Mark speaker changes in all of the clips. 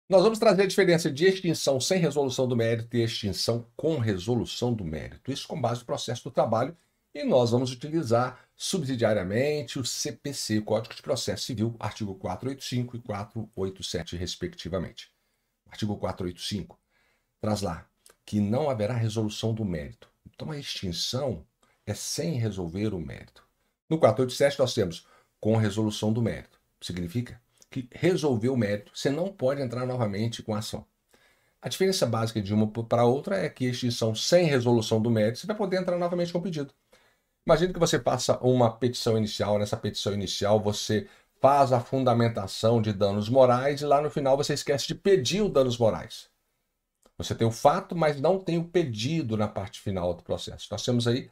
Speaker 1: Nós vamos trazer a diferença de extinção sem resolução do mérito e extinção com resolução do mérito. Isso com base no processo do trabalho. E nós vamos utilizar subsidiariamente o CPC, Código de Processo Civil, artigo 485 e 487, respectivamente. Artigo 485 traz lá que não haverá resolução do mérito. Então, a extinção é sem resolver o mérito. No 487, nós temos com resolução do mérito. Significa que resolveu o mérito, você não pode entrar novamente com a ação. A diferença básica de uma para outra é que extinção sem resolução do mérito, você vai poder entrar novamente com o pedido. Imagine que você passa uma petição inicial, nessa petição inicial você faz a fundamentação de danos morais e lá no final você esquece de pedir os danos morais. Você tem o fato, mas não tem o pedido na parte final do processo. Nós temos aí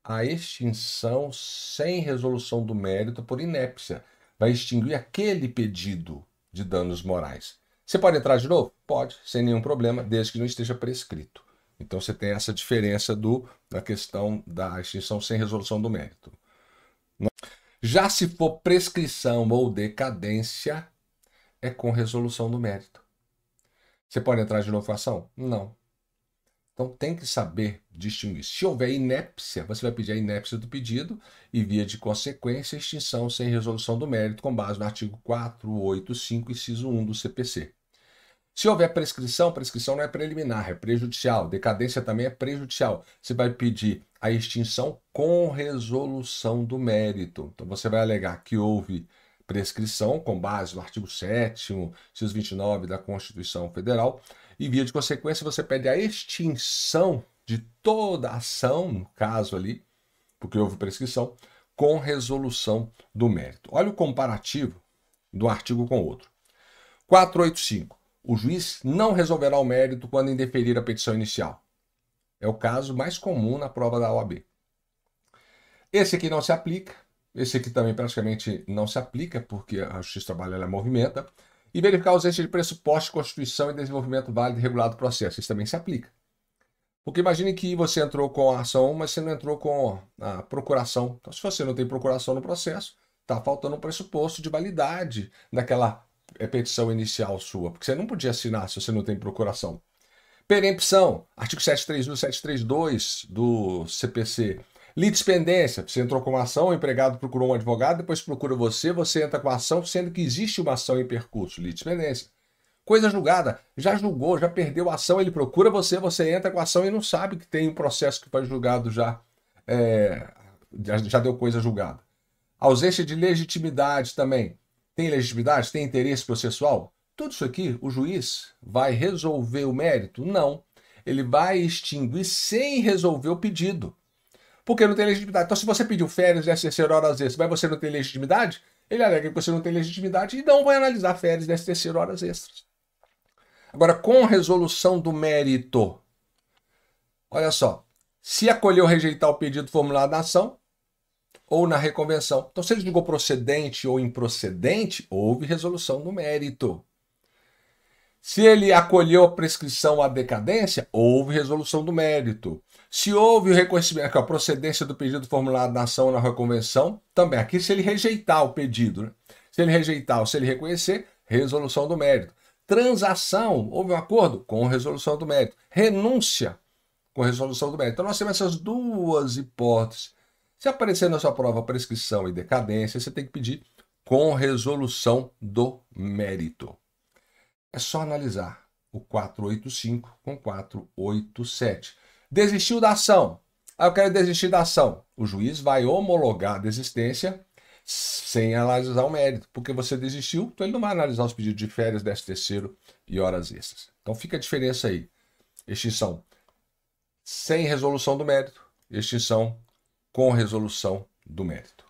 Speaker 1: a extinção sem resolução do mérito por inépcia. Vai extinguir aquele pedido de danos morais. Você pode entrar de novo? Pode, sem nenhum problema, desde que não esteja prescrito. Então você tem essa diferença da questão da extinção sem resolução do mérito. Já se for prescrição ou decadência, é com resolução do mérito. Você pode entrar de novo com a ação? Não. Então tem que saber distinguir. Se houver inépcia, você vai pedir a inépcia do pedido e, via de consequência, extinção sem resolução do mérito com base no artigo 485, inciso 1 do CPC. Se houver prescrição, prescrição não é preliminar, é prejudicial. Decadência também é prejudicial. Você vai pedir a extinção com resolução do mérito. Então você vai alegar que houve prescrição com base no artigo 7º, inciso 29 da Constituição Federal, e, via de consequência, você pede a extinção de toda a ação, no caso ali, porque houve prescrição, com resolução do mérito. Olha o comparativo do artigo com o outro. 485. O juiz não resolverá o mérito quando indeferir a petição inicial. É o caso mais comum na prova da OAB. Esse aqui não se aplica. Esse aqui também praticamente não se aplica, porque a Justiça do Trabalho ela movimenta. E verificar a ausência de pressuposto, constituição e desenvolvimento válido e regulado do processo. Isso também se aplica. Porque imagine que você entrou com a ação, mas você não entrou com a procuração. Então, se você não tem procuração no processo, está faltando um pressuposto de validade daquela petição inicial sua, porque você não podia assinar se você não tem procuração. Perempção, artigo 731 e 732 do CPC. Litispendência, você entrou com uma ação, o empregado procurou um advogado, depois procura você, você entra com a ação, sendo que existe uma ação em percurso, litispendência. Coisa julgada, já julgou, já perdeu a ação, ele procura você, você entra com a ação e não sabe que tem um processo que foi julgado já deu coisa julgada. Ausência de legitimidade também. Tem legitimidade? Tem interesse processual? Tudo isso aqui, o juiz vai resolver o mérito? Não. Ele vai extinguir sem resolver o pedido. Porque não tem legitimidade. Então, se você pediu férias, 13ª horas extras, mas você não tem legitimidade, ele alega que você não tem legitimidade e não vai analisar férias, 13ª horas extras. Agora, com resolução do mérito, olha só, se acolher ou rejeitar o pedido formulado na ação ou na reconvenção. Então, se ele julgou procedente ou improcedente, houve resolução do mérito. Se ele acolheu a prescrição ou a decadência, houve resolução do mérito. Se houve o reconhecimento, a procedência do pedido formulado na ação ou na reconvenção, também. Aqui, se ele rejeitar o pedido, né? Se ele rejeitar ou se ele reconhecer, resolução do mérito. Transação, houve um acordo? Com resolução do mérito. Renúncia, com resolução do mérito. Então, nós temos essas duas hipóteses. Se aparecer na sua prova prescrição e decadência, você tem que pedir com resolução do mérito. É só analisar o 485 com 487. Desistiu da ação. Eu quero desistir da ação. O juiz vai homologar a desistência sem analisar o mérito, porque você desistiu, então ele não vai analisar os pedidos de férias, 13º e horas extras. Então fica a diferença aí. Extinção sem resolução do mérito, extinção com resolução do mérito.